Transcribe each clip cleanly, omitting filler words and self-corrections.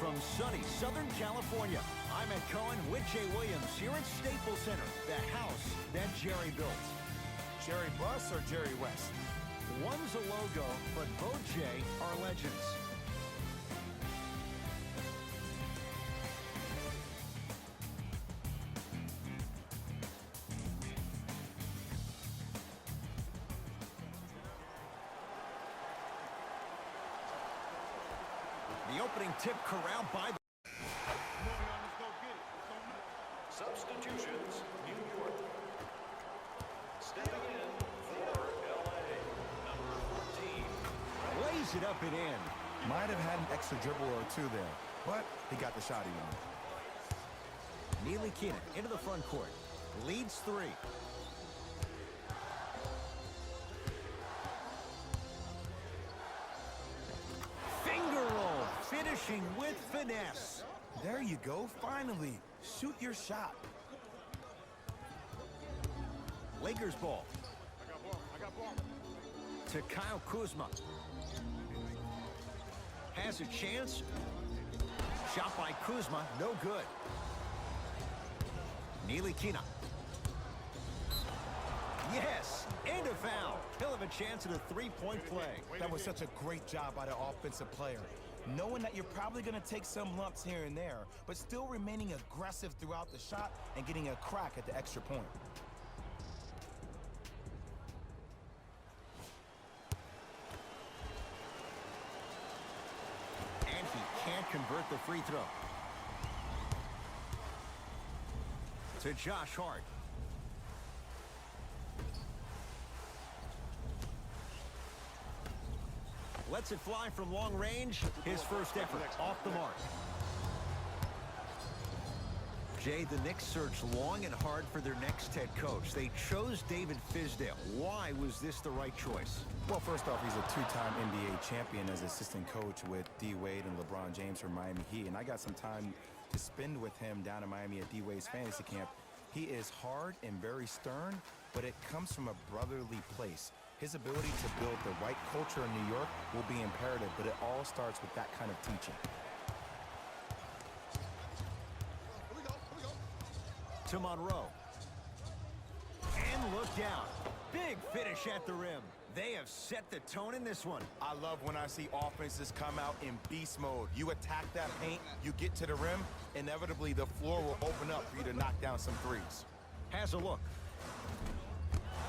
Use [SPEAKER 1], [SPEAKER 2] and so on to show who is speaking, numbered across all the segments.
[SPEAKER 1] from sunny Southern California. I'm Ed Cohen with Jay Williams here at Staples Center, the house that Jerry built.
[SPEAKER 2] Jerry Buss or Jerry West?
[SPEAKER 1] One's a logo, but both, Jay, are legends. The opening tip corralled by the...
[SPEAKER 3] Substitutions, New York. Stepping in for LA, number 14.
[SPEAKER 1] Lays it up and in.
[SPEAKER 2] Might have had an extra dribble or two there, but he got the shot even.
[SPEAKER 1] Neely Keenan into the front court. Leads 3. Finger roll. Finishing with finesse.
[SPEAKER 2] There you go, finally. Shoot your shot.
[SPEAKER 1] Lakers ball.
[SPEAKER 4] I got ball.
[SPEAKER 1] To Kyle Kuzma. Has a chance. Shot by Kuzma, no good. Neely Keenan. Yes, and a foul. He'll have a chance at a three-point play.
[SPEAKER 2] That was such a great job by the offensive player. Knowing that you're probably going to take some lumps here and there, but still remaining aggressive throughout the shot and getting a crack at the extra point.
[SPEAKER 1] And he can't convert the free throw. To Josh Hart. Lets it fly from long range. His first effort off the mark. Jay, the Knicks searched long and hard for their next head coach. They chose David Fizdale. Why was this the right choice?
[SPEAKER 2] Well, first off, he's a two-time NBA champion as assistant coach with D. Wade and LeBron James from Miami Heat, and I got some time to spend with him down in Miami at D. Wade's fantasy camp. He is hard and very stern, but it comes from a brotherly place. His ability to build the right culture in New York will be imperative, but it all starts with that kind of teaching.
[SPEAKER 1] To Monroe. And look down. Big finish at the rim. They have set the tone in this one.
[SPEAKER 2] I love when I see offenses come out in beast mode. You attack that paint, you get to the rim, inevitably the floor will open up for you to knock down some threes.
[SPEAKER 1] Has a look.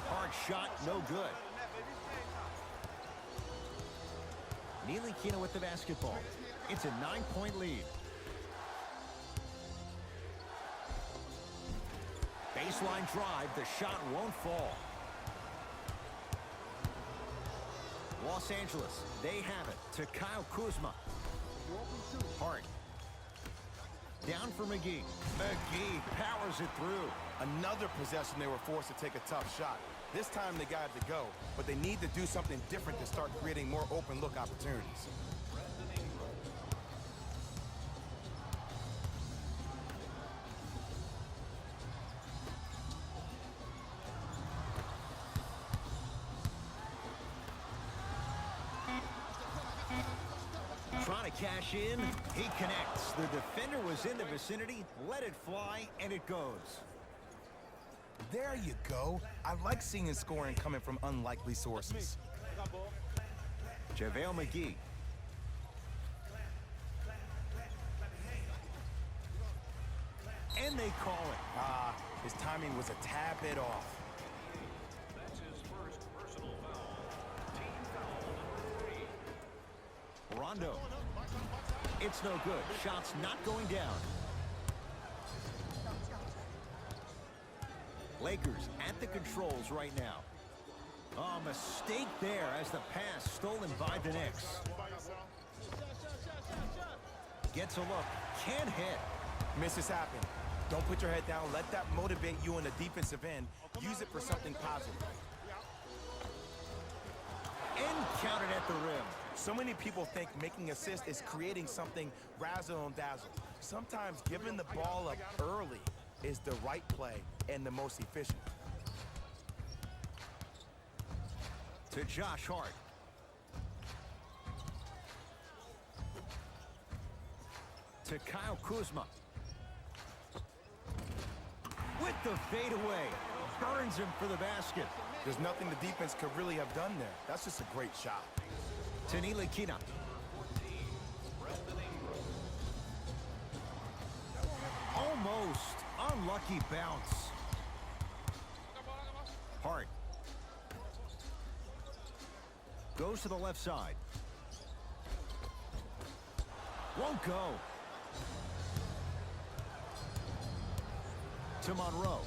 [SPEAKER 1] Hard shot, no good. Neely Keenan with the basketball. It's a 9-point lead. Baseline drive, the shot won't fall. Los Angeles, they have it to Kyle Kuzma. Hart. Down for McGee. McGee powers it through.
[SPEAKER 2] Another possession they were forced to take a tough shot. This time they got it to go, but they need to do something different to start creating more open look opportunities.
[SPEAKER 1] Trying to cash in, he connects. The defender was in the vicinity, let it fly, and it goes.
[SPEAKER 2] There you go. I like seeing scoring coming from unlikely sources.
[SPEAKER 1] JaVale McGee. And they call it.
[SPEAKER 2] His timing was a tad bit off.
[SPEAKER 3] That's his first personal foul. Team foul number 3.
[SPEAKER 1] Rondo. It's no good. Shot's not going down. Lakers at the controls right now. Oh, mistake there as the pass stolen by the Knicks. Gets a look. Can't hit.
[SPEAKER 2] Misses happen. Don't put your head down. Let that motivate you in the defensive end. Use it for something positive.
[SPEAKER 1] And counted at the rim.
[SPEAKER 2] So many people think making assists is creating something razzle and dazzle. Sometimes giving the ball up early is the right play and the most efficient.
[SPEAKER 1] To Josh Hart. to Kyle Kuzma. With the fadeaway. Burns him for the basket.
[SPEAKER 2] There's nothing the defense could really have done there. That's just a great shot.
[SPEAKER 1] Tanilikina. Almost. Unlucky bounce. Hart. Goes to the left side. Won't go. To Monroe.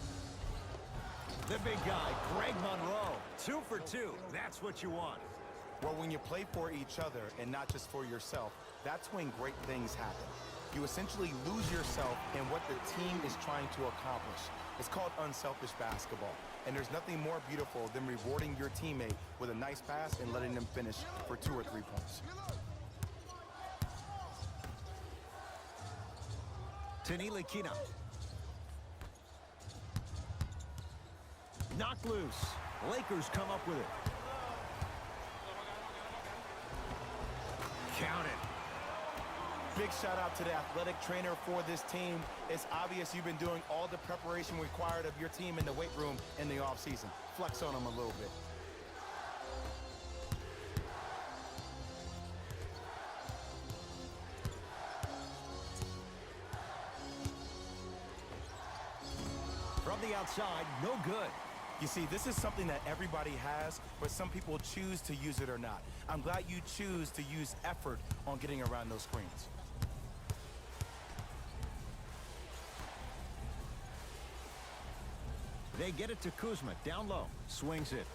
[SPEAKER 1] The big guy, Greg Monroe. 2 for 2. That's what you want.
[SPEAKER 2] Well, when you play for each other and not just for yourself, that's when great things happen. You essentially lose yourself in what the team is trying to accomplish. It's called unselfish basketball. And there's nothing more beautiful than rewarding your teammate with a nice pass and letting them finish for 2 or 3 points.
[SPEAKER 1] Tanilikina. Knocked loose. Lakers come up with it. Count it.
[SPEAKER 2] Big shout out to the athletic trainer for this team. It's obvious you've been doing all the preparation required of your team in the weight room in the offseason. Flex on them a little bit.
[SPEAKER 1] From the outside, no good.
[SPEAKER 2] You see, this is something that everybody has, but some people choose to use it or not. I'm glad you choose to use effort on getting around those screens.
[SPEAKER 1] They get it to Kuzma, down low, swings it.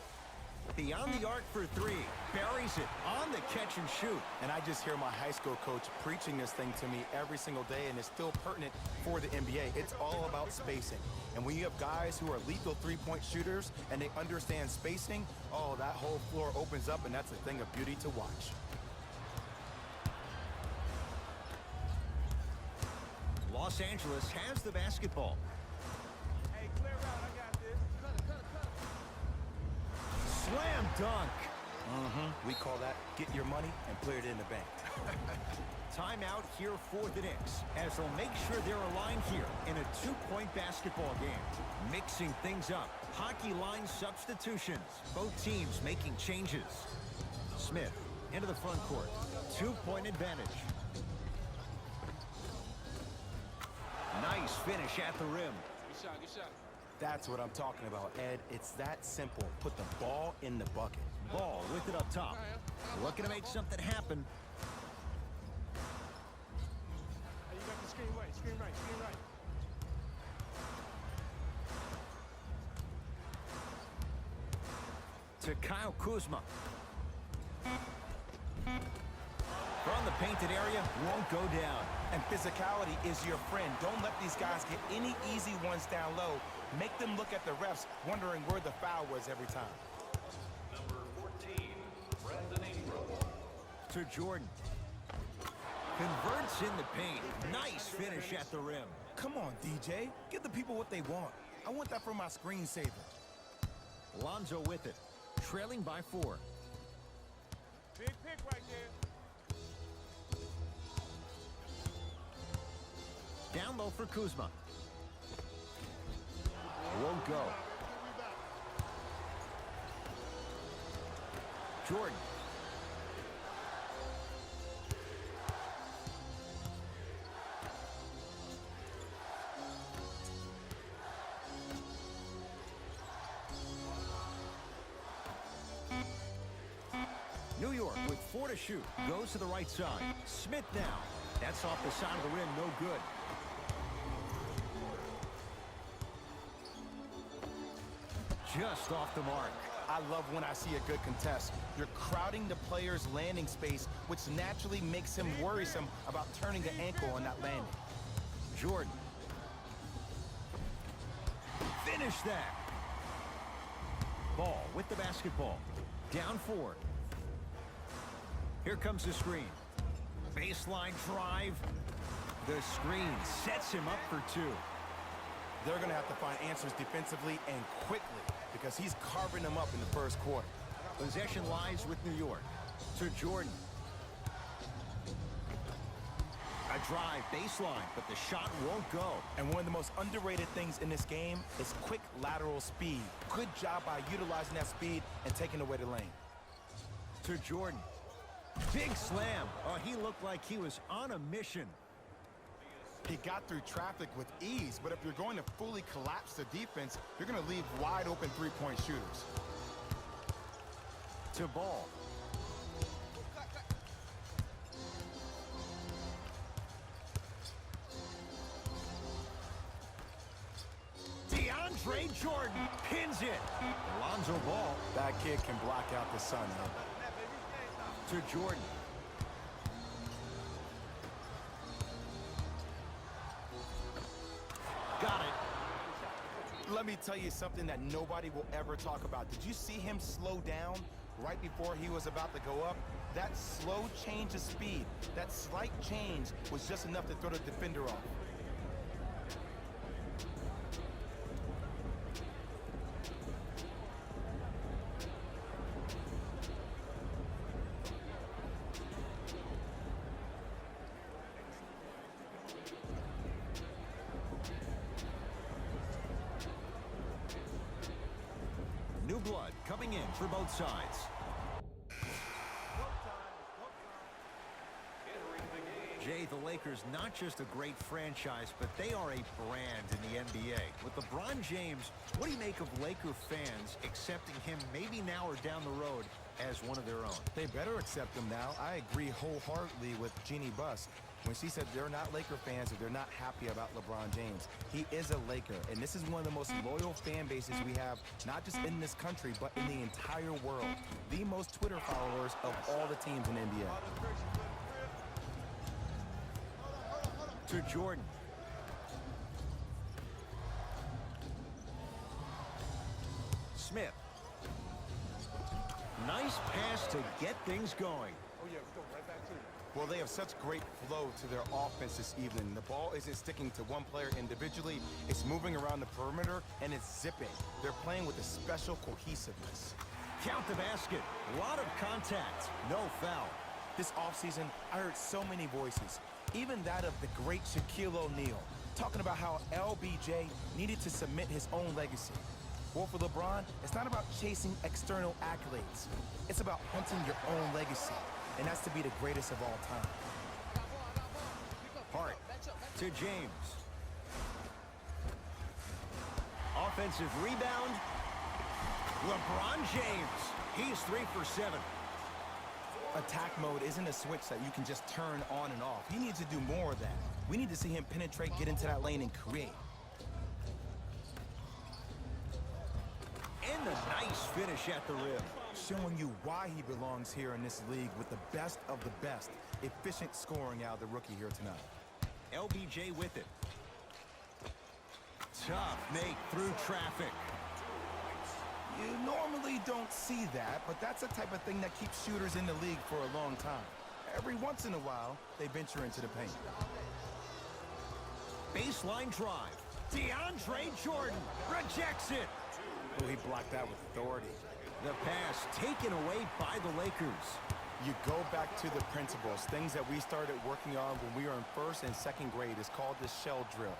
[SPEAKER 1] Beyond the arc for 3, buries it on the catch and shoot.
[SPEAKER 2] And I just hear my high school coach preaching this thing to me every single day, and it's still pertinent for the NBA. It's all about spacing. And when you have guys who are lethal three-point shooters and they understand spacing, oh, that whole floor opens up, and that's a thing of beauty to watch.
[SPEAKER 1] Los Angeles has the basketball.
[SPEAKER 4] Hey, clear out. I got this.
[SPEAKER 1] Slam dunk.
[SPEAKER 2] We call that get your money and put it in the bank.
[SPEAKER 1] Timeout here for the Knicks, as they'll make sure they're aligned here in a 2-point basketball game. Mixing things up. Hockey line substitutions. Both teams making changes. Smith into the front court. 2-point advantage. Nice finish at the rim.
[SPEAKER 4] Good shot, good shot.
[SPEAKER 2] That's what I'm talking about, Ed. It's that simple. Put the ball in the bucket.
[SPEAKER 1] Ball with it up top. Looking to make something happen.
[SPEAKER 4] Hey, you got the screen right, screen right, screen right.
[SPEAKER 1] To Kyle Kuzma. From the painted area, won't go down.
[SPEAKER 2] And physicality is your friend. Don't let these guys get any easy ones down low. Make them look at the refs, wondering where the foul was every time.
[SPEAKER 3] Number 14, Brandon Ingram.
[SPEAKER 1] To Jordan. Converts in the paint. Nice finish at the rim.
[SPEAKER 2] Come on, DJ. Give the people what they want. I want that for my screensaver.
[SPEAKER 1] Lonzo with it. Trailing by 4.
[SPEAKER 4] Big pick right there.
[SPEAKER 1] Down low for Kuzma. Won't go. Jordan. New York with 4 to shoot. Goes to the right side. Smith now. That's off the side of the rim. No good. Just off the mark.
[SPEAKER 2] I love when I see a good contest. You're crowding the player's landing space, which naturally makes him worrisome about turning the ankle on that landing.
[SPEAKER 1] Jordan. Finish that. Ball with the basketball. Down 4. Here comes the screen. Baseline drive. The screen sets him up for 2.
[SPEAKER 2] They're going to have to find answers defensively and quickly because he's carving them up in the first quarter.
[SPEAKER 1] Possession lies with New York. To Jordan. A drive baseline, but the shot won't go.
[SPEAKER 2] And one of the most underrated things in this game is quick lateral speed. Good job by utilizing that speed and taking away the lane.
[SPEAKER 1] To Jordan. Big slam. Oh, he looked like he was on a mission.
[SPEAKER 2] He got through traffic with ease, but if you're going to fully collapse the defense, you're going to leave wide open three-point shooters.
[SPEAKER 1] To Ball. DeAndre Jordan pins it. Alonzo Ball.
[SPEAKER 2] That kid can block out the sun, man.
[SPEAKER 1] To Jordan. Got it.
[SPEAKER 2] Let me tell you something that nobody will ever talk about. Did you see him slow down right before he was about to go up? That slow change of speed, that slight change was just enough to throw the defender off.
[SPEAKER 1] New blood coming in for both sides. Jay, the Lakers, not just a great franchise, but they are a brand in the NBA. With LeBron James, what do you make of Laker fans accepting him maybe now or down the road as one of their own?
[SPEAKER 2] They better accept him now. I agree wholeheartedly with Jeannie Buss when she said they're not Laker fans if they're not happy about LeBron James. He is a Laker, and this is one of the most loyal fan bases we have, not just in this country, but in the entire world. The most Twitter followers of all the teams in the NBA.
[SPEAKER 1] To Jordan. Smith. Nice pass to get things going.
[SPEAKER 4] Oh, yeah, go right back to you.
[SPEAKER 2] Well, they have such great flow to their offense this evening. The ball isn't sticking to one player individually. It's moving around the perimeter, and it's zipping. They're playing with a special cohesiveness.
[SPEAKER 1] Count the basket. A lot of contact. No foul.
[SPEAKER 2] This offseason, I heard so many voices, even that of the great Shaquille O'Neal, talking about how LBJ needed to submit his own legacy. Well, for LeBron, it's not about chasing external accolades. It's about hunting your own legacy, and that's to be the greatest of all time.
[SPEAKER 1] Hart to James. Offensive rebound. LeBron James. He's 3 for 7.
[SPEAKER 2] Attack mode isn't a switch that you can just turn on and off. He needs to do more of that. We need to see him penetrate, get into that lane, and create.
[SPEAKER 1] And the nice finish at the rim.
[SPEAKER 2] Showing you why he belongs here in this league with the best of the best. Efficient scoring out of the rookie here tonight.
[SPEAKER 1] LBJ with it. Tough make through traffic.
[SPEAKER 2] You normally don't see that, but that's the type of thing that keeps shooters in the league for a long time. Every once in a while, they venture into the paint.
[SPEAKER 1] Baseline drive. DeAndre Jordan rejects it.
[SPEAKER 2] Oh, he blocked that with authority.
[SPEAKER 1] The pass taken away by the Lakers.
[SPEAKER 2] You go back to the principles, things that we started working on when we were in first and second grade. It's called the shell drill.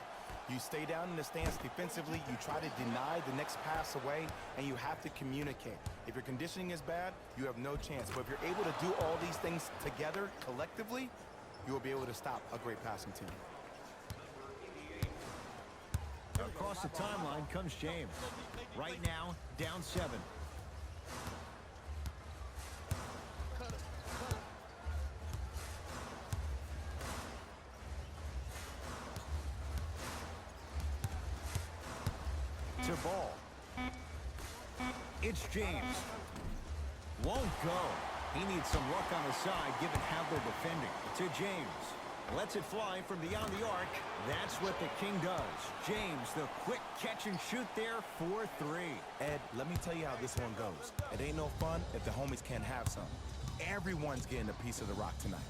[SPEAKER 2] You stay down in the stance defensively, you try to deny the next pass away, and you have to communicate. If your conditioning is bad, you have no chance. But if you're able to do all these things together, collectively, you will be able to stop a great passing team.
[SPEAKER 1] Across the timeline comes James. Right now, down 7. To Ball. It's James. Won't go. He needs some luck on the side given how they're defending. To James. Lets it fly from beyond the arc. That's what the King does. James, the quick catch and shoot there for 3.
[SPEAKER 2] Ed, let me tell you how this one goes. It ain't no fun if the homies can't have some. Everyone's getting a piece of the rock tonight.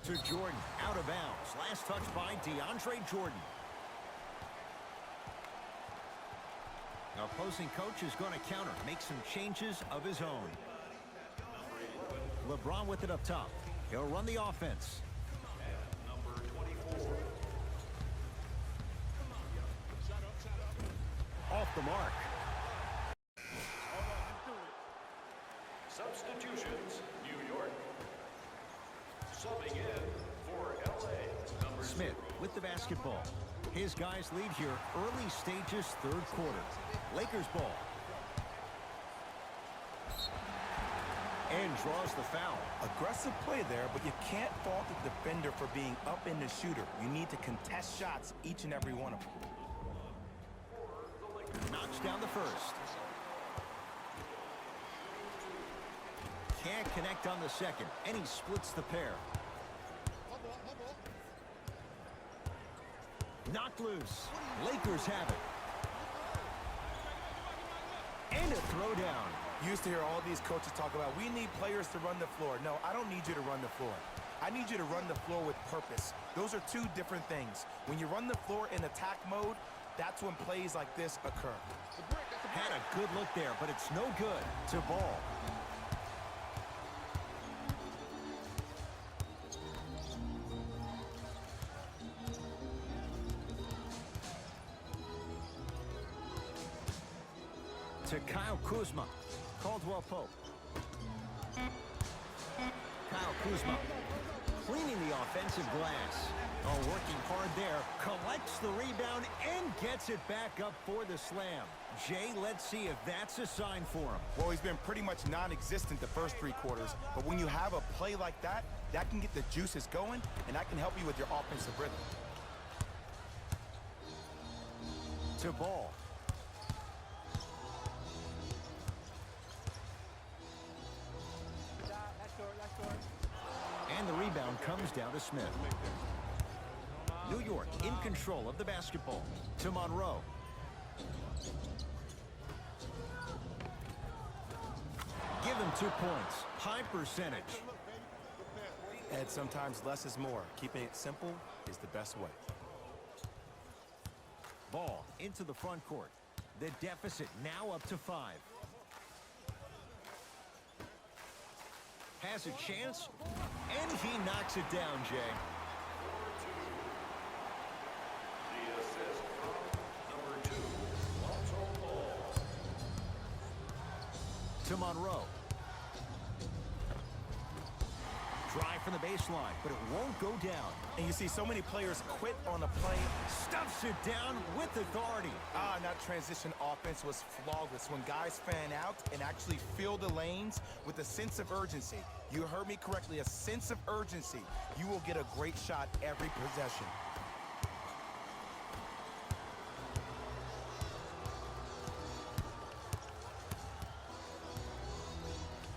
[SPEAKER 1] To Jordan, out of bounds. Last touch by DeAndre Jordan. Opposing coach is going to counter, make some changes of his own. LeBron with it up top. He'll run the offense.
[SPEAKER 3] Number 24.
[SPEAKER 1] mark.
[SPEAKER 3] Substitutions, New York. Subbing in for LA, number
[SPEAKER 1] Smith
[SPEAKER 3] 0.
[SPEAKER 1] with the basketball. His guys lead here early stages, third quarter. Lakers ball. And draws the foul.
[SPEAKER 2] Aggressive play there, but you can't fault the defender for being up in the shooter. You need to contest shots, each and every one of them.
[SPEAKER 1] Knocks down the first. Can't connect on the second, and he splits the pair. Knocked loose. Lakers have it. And a throwdown.
[SPEAKER 2] Used to hear all these coaches talk about, we need players to run the floor. No, I don't need you to run the floor. I need you to run the floor with purpose. Those are two different things. When you run the floor in attack mode, that's when plays like this occur.
[SPEAKER 1] Had a good look there, but it's no good. To ball. To Kyle Kuzma. Caldwell Pope. Kyle Kuzma cleaning the offensive glass. Oh, working hard there. Collects the rebound and gets it back up for the slam. Jay, let's see if that's a sign for him.
[SPEAKER 2] Well, he's been pretty much non-existent the first three quarters, but when you have a play like that, that can get the juices going, and that can help you with your offensive rhythm.
[SPEAKER 1] To ball. And the rebound comes down to Smith. New York in control of the basketball. To Monroe. Give him 2 points. High percentage.
[SPEAKER 2] And sometimes less is more. Keeping it simple is the best way.
[SPEAKER 1] Ball into the front court. The deficit now up to 5. Has a chance, and he knocks it down, Jay.
[SPEAKER 3] The assist from number 2, Lonzo Ball.
[SPEAKER 1] To Monroe. Drive from the baseline, but it won't go down.
[SPEAKER 2] And you see so many players quit on a play.
[SPEAKER 1] Stuffs it down with authority.
[SPEAKER 2] And that transition offense was flawless when guys fan out and actually fill the lanes with a sense of urgency. You heard me correctly, a sense of urgency. You will get a great shot every possession.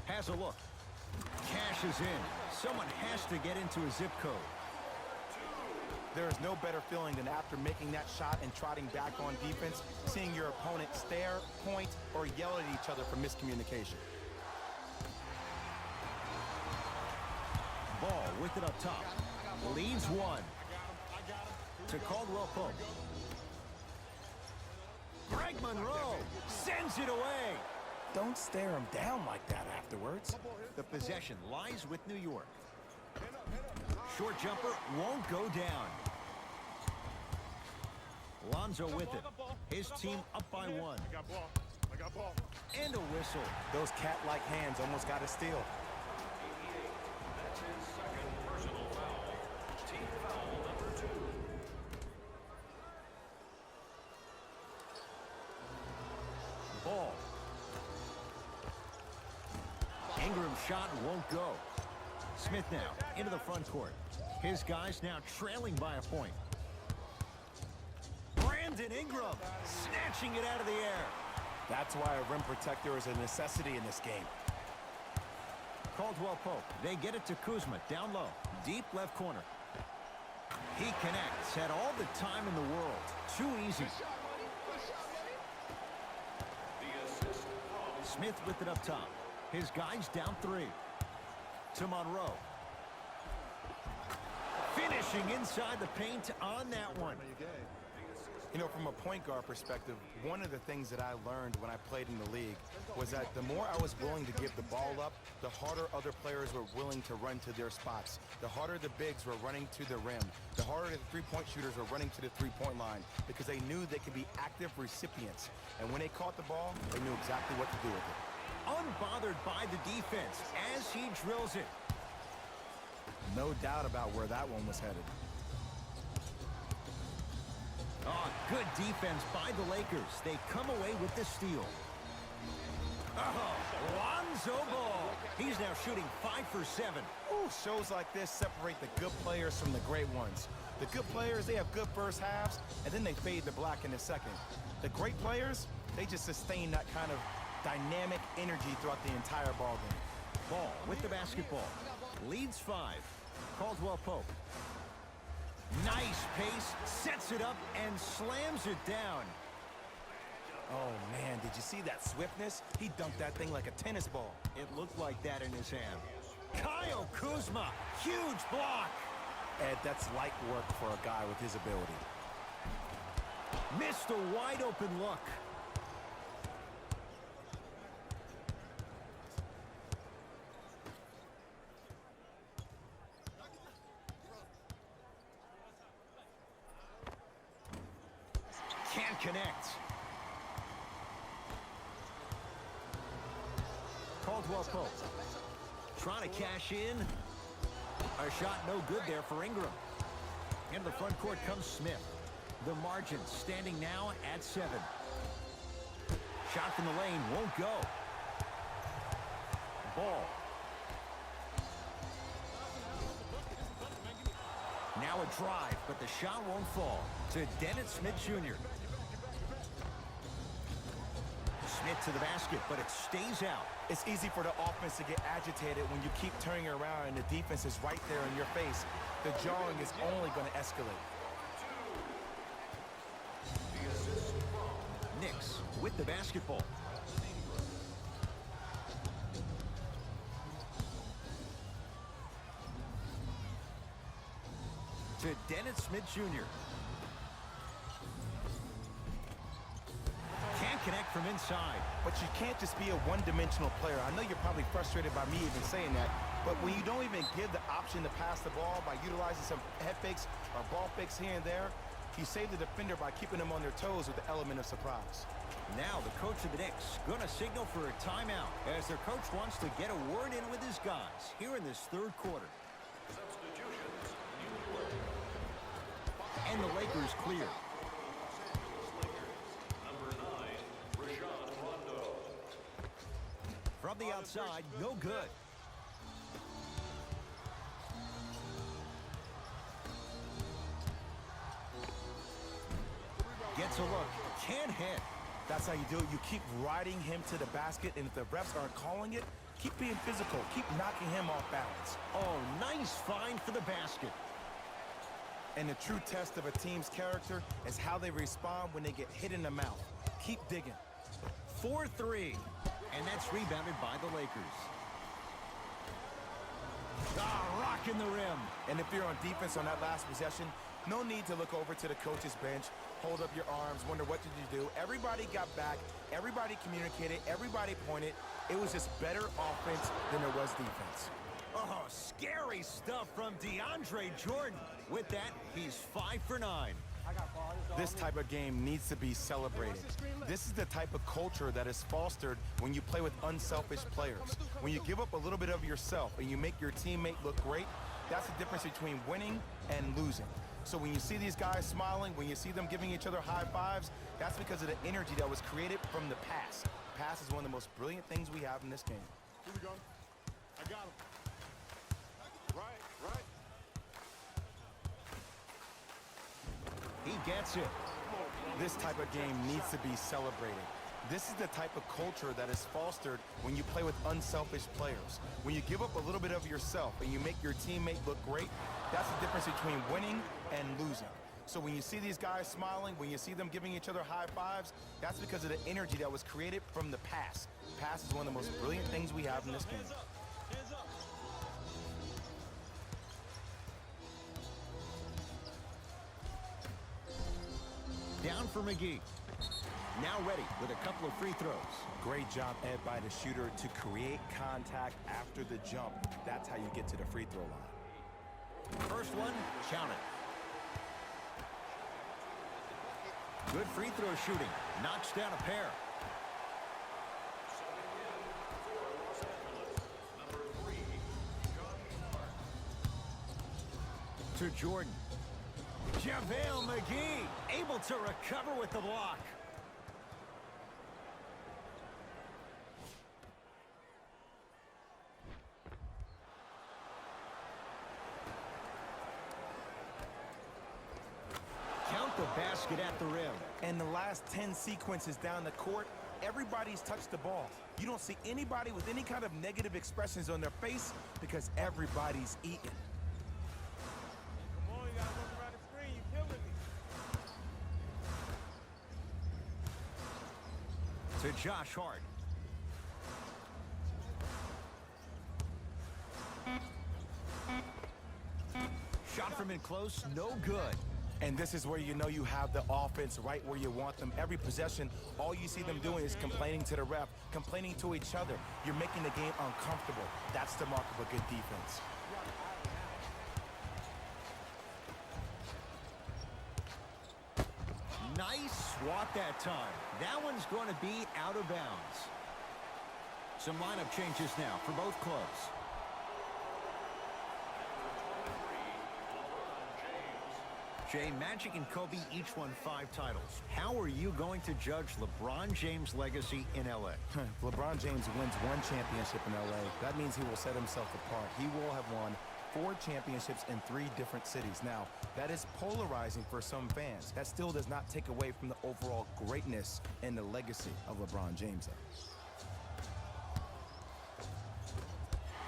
[SPEAKER 1] Has a look. Cashes in. Someone has to get into a zip code.
[SPEAKER 2] There is no better feeling than after making that shot and trotting back on defense, seeing your opponent stare, point, or yell at each other for miscommunication.
[SPEAKER 1] Ball with it up top. Leads one. To Caldwell Pope. Greg Monroe sends it away.
[SPEAKER 2] Don't stare him down like that afterwards.
[SPEAKER 1] The possession lies with New York. Short jumper won't go down. Lonzo with it. His team up by 1.
[SPEAKER 4] I got ball.
[SPEAKER 1] And a whistle.
[SPEAKER 2] Those cat-like hands almost got a steal.
[SPEAKER 3] That's his second personal foul. Team foul number 2.
[SPEAKER 1] Ball. Ingram's shot won't go. Smith now into the front court. His guys now trailing by a point. Brandon Ingram snatching it out of the air.
[SPEAKER 2] That's why a rim protector is a necessity in this game.
[SPEAKER 1] Caldwell Pope. They get it to Kuzma down low. Deep left corner. He connects. Had all the time in the world. Too easy.
[SPEAKER 3] The assist from
[SPEAKER 1] Smith with it up top. His guys down 3. To Monroe. Finishing inside the paint on that one.
[SPEAKER 2] You know, from a point guard perspective, one of the things that I learned when I played in the league was that the more I was willing to give the ball up, the harder other players were willing to run to their spots. The harder the bigs were running to the rim. The harder the three-point shooters were running to the three-point line because they knew they could be active recipients. And when they caught the ball, they knew exactly what to do with it.
[SPEAKER 1] Unbothered by the defense as he drills it.
[SPEAKER 2] No doubt about where that one was headed.
[SPEAKER 1] Oh, good defense by the Lakers. They come away with the steal. Oh, Lonzo Ball. He's now shooting 5 for 7.
[SPEAKER 2] Ooh, shows like this separate the good players from the great ones. The good players, they have good first halves, and then they fade to black in the second. The great players, they just sustain that kind of dynamic energy throughout the entire ball game.
[SPEAKER 1] Ball with the basketball. Leads 5. Caldwell Pope. Nice pace, sets it up, and slams it down.
[SPEAKER 2] Oh, man, did you see that swiftness? He dunked that thing like a tennis ball.
[SPEAKER 1] It looked like that in his hand. Kyle Kuzma, huge block.
[SPEAKER 2] Ed, that's light work for a guy with his ability.
[SPEAKER 1] Missed a wide open look. Can't connect. Caldwell Pope trying to cash in. A shot no good there for Ingram. Into the front court comes Smith. The margin standing now at 7. Shot from the lane won't go. Ball. Now a drive, but the shot won't fall. To Dennis Smith Jr. Smith to the basket, but it stays out.
[SPEAKER 2] It's easy for the offense to get agitated when you keep turning around and the defense is right there in your face. The jawing is only going to escalate.
[SPEAKER 1] Knicks with the basketball. To Dennis Smith Jr. Can't connect from inside.
[SPEAKER 2] But you can't just be a one-dimensional player. I know you're probably frustrated by me even saying that, but when you don't even give the option to pass the ball by utilizing some head fakes or ball fakes here and there, you save the defender by keeping them on their toes with the element of surprise.
[SPEAKER 1] Now the coach of the Knicks going to signal for a timeout as their coach wants to get a word in with his guys here in this third quarter.
[SPEAKER 3] Substitutions. New play.
[SPEAKER 1] And the Lakers clear.
[SPEAKER 3] Number 9, Rajon Rondo.
[SPEAKER 1] From the outside, no good. Gets a look, can't hit.
[SPEAKER 2] That's how you do it. You keep riding him to the basket, and if the refs aren't calling it, keep being physical. Keep knocking him off balance.
[SPEAKER 1] Oh, nice find for the basket.
[SPEAKER 2] And the true test of a team's character is how they respond when they get hit in the mouth. Keep digging.
[SPEAKER 1] 4-3, and that's rebounded by the Lakers. Ah, rocking the rim.
[SPEAKER 2] And if you're on defense on that last possession, no need to look over to the coach's bench, hold up your arms, wonder what did you do. Everybody got back, everybody communicated, everybody pointed. It was just better offense than there was defense.
[SPEAKER 1] Oh, scary stuff from DeAndre Jordan. With that, he's 5 for 9.
[SPEAKER 2] This type of game needs to be celebrated. This is the type of culture that is fostered when you play with unselfish players. When you give up a little bit of yourself and you make your teammate look great, that's the difference between winning and losing. So when you see these guys smiling, when you see them giving each other high fives, that's because of the energy that was created from the pass. Pass is one of the most brilliant things we have in this game.
[SPEAKER 4] Here we go. I got him. Right.
[SPEAKER 1] He gets it.
[SPEAKER 2] This type of game needs to be celebrated. This is the type of culture that is fostered when you play with unselfish players. When you give up a little bit of yourself and you make your teammate look great, that's the difference between winning and losing. So when you see these guys smiling, when you see them giving each other high fives, that's because of the energy that was created from the pass. Pass is one of the most brilliant things we have in this game.
[SPEAKER 4] Hands up.
[SPEAKER 1] Down for McGee. Now ready with a couple of free throws.
[SPEAKER 2] Great job, Ed, by the shooter to create contact after the jump. That's how you get to the free throw line.
[SPEAKER 1] First one, count it. Good free throw shooting. Knocks down a pair. To Jordan. JaVale McGee able to recover with the block. Count the basket at the rim.
[SPEAKER 2] And the last 10 sequences down the court, everybody's touched the ball. You don't see anybody with any kind of negative expressions on their face because everybody's eating.
[SPEAKER 4] Come on, you gotta work around the screen. You killing me.
[SPEAKER 1] To Josh Hart. Shot from in close, no good.
[SPEAKER 2] And this is where you know you have the offense right where you want them. Every possession, all you see them doing is complaining to the ref, complaining to each other. You're making the game uncomfortable. That's the mark of a good defense.
[SPEAKER 1] Nice swat that time. That one's going to be out of bounds. Some lineup changes now for both clubs. Jay, Magic and Kobe each won 5 titles. How are you going to judge LeBron James' legacy in L.A.?
[SPEAKER 2] LeBron James wins 1 championship in L.A. That means he will set himself apart. He will have won 4 championships in 3 different cities. Now, that is polarizing for some fans. That still does not take away from the overall greatness and the legacy of LeBron James.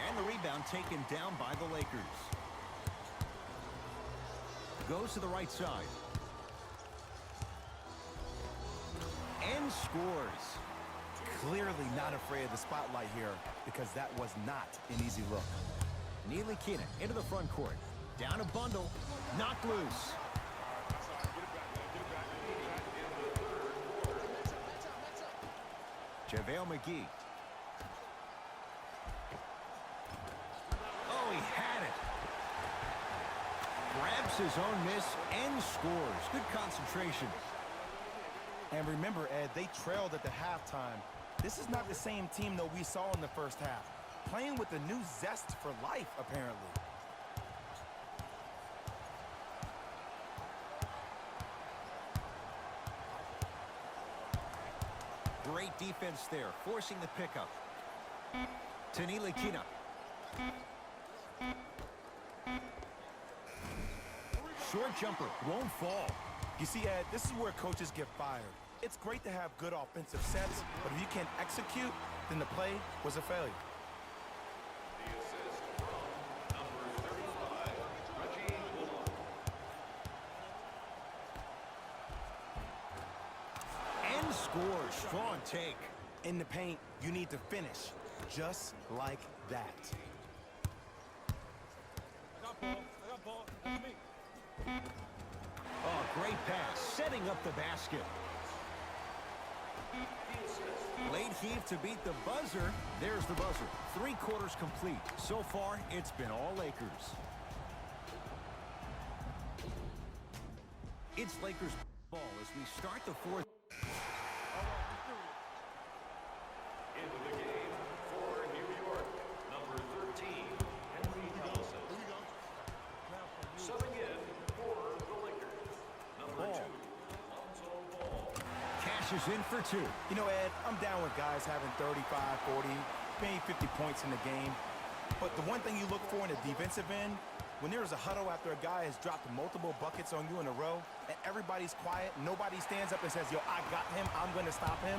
[SPEAKER 1] And the rebound taken down by the Lakers. Goes to the right side. And scores.
[SPEAKER 2] Clearly not afraid of the spotlight here because that was not an easy look.
[SPEAKER 1] Ntilikina into the front court. Down a bundle. Knocked loose. JaVale McGee. Oh, he had it. Grabs his own miss and scores. Good concentration.
[SPEAKER 2] And remember, Ed, they trailed at the halftime. This is not the same team that we saw in the first half. Playing with a new zest for life, apparently.
[SPEAKER 1] Great defense there, forcing the pickup. To Ntilikina. Short jumper, won't fall.
[SPEAKER 2] You see, Ed, this is where coaches get fired. It's great to have good offensive sets, but if you can't execute, then the play was a failure.
[SPEAKER 3] The assist from number 35, Reggie Bullock.
[SPEAKER 1] And scores. Strong take.
[SPEAKER 2] In the paint, you need to finish just like that.
[SPEAKER 4] I got ball. That's me.
[SPEAKER 1] Oh, great pass. Setting up the basket. Late heave to beat the buzzer. There's the buzzer. 3 quarters complete. So far, it's been all Lakers. It's Lakers ball as we start the 4th.
[SPEAKER 3] Into the game for New York, number 13, Henry Thompson. Subbing in for the Lakers, number 2, Lonzo Ball.
[SPEAKER 1] Cashes in for 2.
[SPEAKER 2] You know, Ed, I'm down with guys having 35, 40, maybe 50 points in the game. But the one thing you look for in the defensive end, when there's a huddle after a guy has dropped multiple buckets on you in a row, and everybody's quiet, nobody stands up and says, yo, I got him, I'm going to stop him,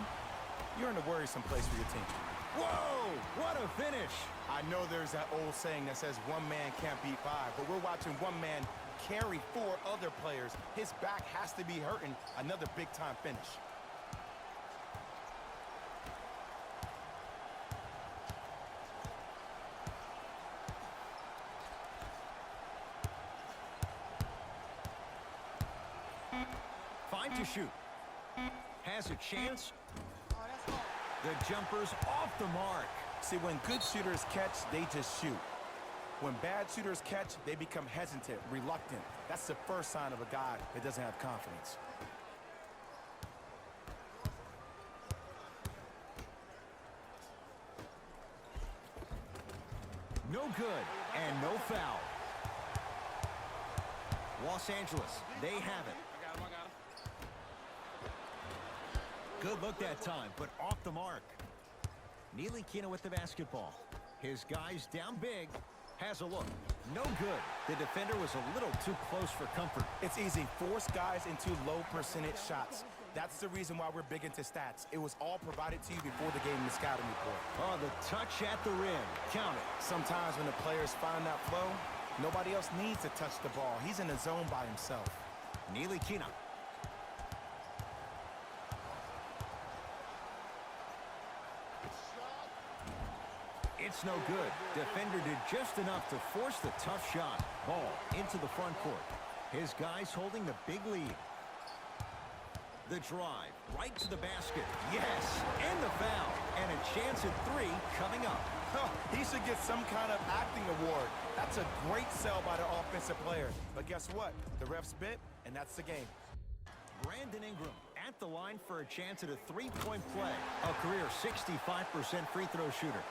[SPEAKER 2] you're in a worrisome place for your team.
[SPEAKER 1] Whoa! What a finish!
[SPEAKER 2] I know there's that old saying that says 1 man can't beat 5, but we're watching 1 man carry 4 other players. His back has to be hurting. Another big-time finish.
[SPEAKER 1] Fine to shoot. Has a chance. The jumper's off the mark.
[SPEAKER 2] See, when good shooters catch, they just shoot. When bad shooters catch, they become hesitant, reluctant. That's the first sign of a guy that doesn't have confidence.
[SPEAKER 1] No good, and no foul. Los Angeles, they have it. Good look that time, but off the mark. Neely Kina with the basketball. His guys down big. Has a look. No good. The defender was a little too close for comfort.
[SPEAKER 2] It's easy. Force guys into low percentage shots. That's the reason why we're big into stats. It was all provided to you before the game in the scouting report.
[SPEAKER 1] Oh, the touch at the rim. Count it.
[SPEAKER 2] Sometimes when the players find that flow, nobody else needs to touch the ball. He's in the zone by himself.
[SPEAKER 1] Neely Kina. It's no good. Defender did just enough to force the tough shot. Ball into the front court. His guys holding the big lead. The drive right to the basket. Yes, and the foul. And a chance at 3 coming up.
[SPEAKER 2] Huh, he should get some kind of acting award. That's a great sell by the offensive player. But guess what? The refs bit, and that's the game.
[SPEAKER 1] Brandon Ingram at the line for a chance at a 3-point play. A career 65% free throw shooter.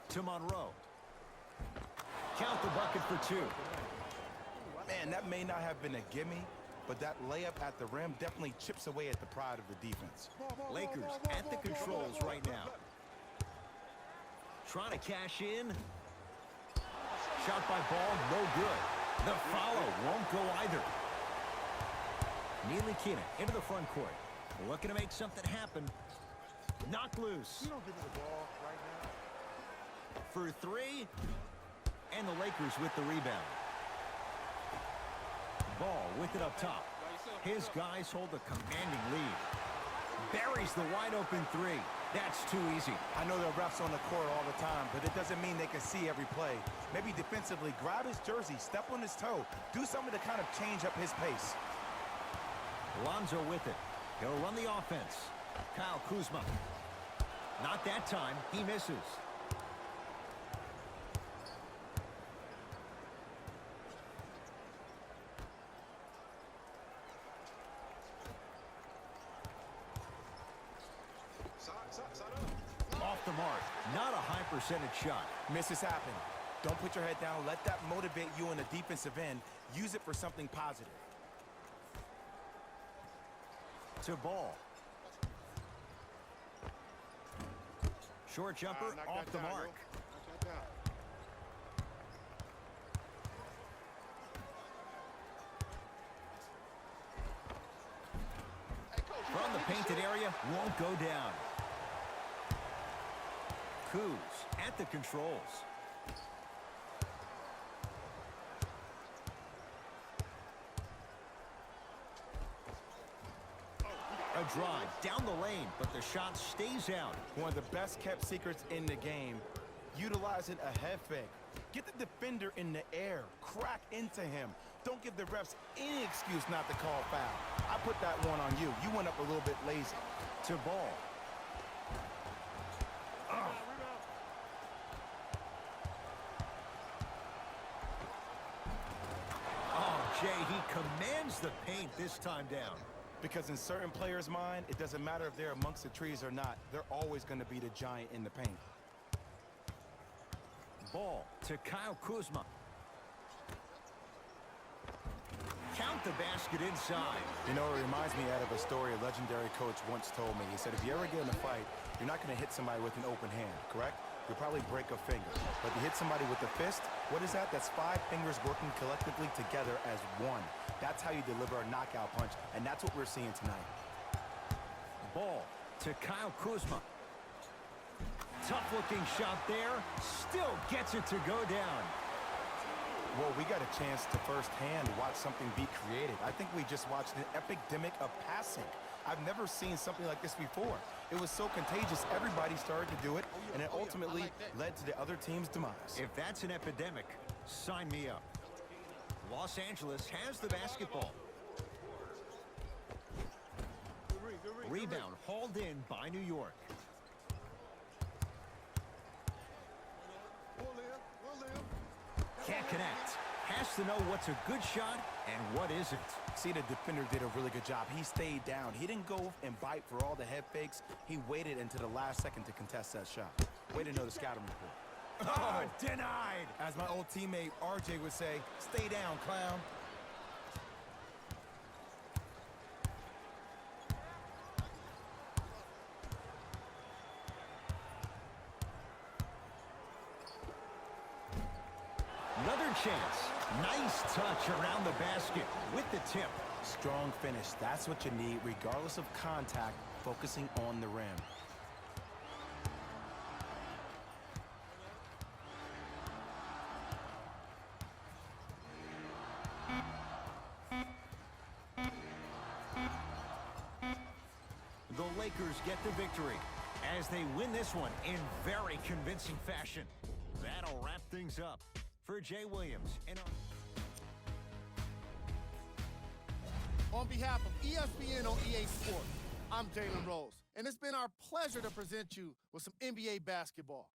[SPEAKER 1] To Monroe. Count the bucket for 2.
[SPEAKER 2] Man, that may not have been a gimme, but that layup at the rim definitely chips away at the pride of the defense.
[SPEAKER 1] Lakers at the controls right now. Trying to cash in. Shot by Ball, no good. The follow won't go either. Neely Kina into the front court. Looking to make something happen. Knocked loose.
[SPEAKER 4] You don't give me the ball right now.
[SPEAKER 1] For 3. And the Lakers with the rebound. Ball with it up top. His guys hold a commanding lead. Buries the wide open 3. That's too easy.
[SPEAKER 2] I know the refs on the court all the time, but it doesn't mean they can see every play. Maybe defensively, grab his jersey, step on his toe, do something to kind of change up his pace.
[SPEAKER 1] Lonzo with it. He'll run the offense. Kyle Kuzma. Not that time. He misses. Off the mark. Not a high percentage shot.
[SPEAKER 2] Misses happen. Don't put your head down. Let that motivate you on the defensive end. Use it for something positive.
[SPEAKER 1] To Ball. Short jumper off the mark. From the painted area, won't go down. Kuz at the controls. A drive down the lane, but the shot stays out.
[SPEAKER 2] One of the best kept secrets in the game. Utilizing a head fake. Get the defender in the air. Crack into him. Don't give the refs any excuse not to call foul. I put that one on you. You went up a little bit lazy.
[SPEAKER 1] To Ball. Oh, Jay, he commands the paint this time down.
[SPEAKER 2] Because in certain players' mind, it doesn't matter if they're amongst the trees or not. They're always going to be the giant in the paint.
[SPEAKER 1] Ball to Kyle Kuzma. Count the basket inside.
[SPEAKER 2] You know, it reminds me out of a story a legendary coach once told me. He said, if you ever get in a fight, you're not going to hit somebody with an open hand, correct? You'll probably break a finger. But you hit somebody with a fist, what is that? That's 5 fingers working collectively together as one. That's how you deliver a knockout punch, and that's what we're seeing tonight.
[SPEAKER 1] Ball to Kyle Kuzma. Tough-looking shot there. Still gets it to go down.
[SPEAKER 2] Well, we got a chance to firsthand watch something be created. I think we just watched an epidemic of passing. I've never seen something like this before. It was so contagious, everybody started to do it, and it ultimately led to the other team's demise.
[SPEAKER 1] If that's an epidemic, Sign me up. Los Angeles has the basketball. Rebound hauled in by New York. Can't connect. Has to know what's a good shot and what isn't.
[SPEAKER 2] See, the defender did a really good job. He stayed down. He didn't go and bite for all the head fakes. He waited until the last second to contest that shot. Way to know the scouting report.
[SPEAKER 1] Oh, denied.
[SPEAKER 2] As my old teammate RJ would say, stay down, clown.
[SPEAKER 1] Another chance. Nice touch around the basket with the tip.
[SPEAKER 2] Strong finish. That's what you need, regardless of contact, focusing on the rim.
[SPEAKER 1] The Lakers get the victory as they win this one in very convincing fashion. That'll wrap things up. For Jay Williams and
[SPEAKER 5] on behalf of ESPN on EA Sports, I'm Jalen Rose, and it's been our pleasure to present you with some NBA basketball.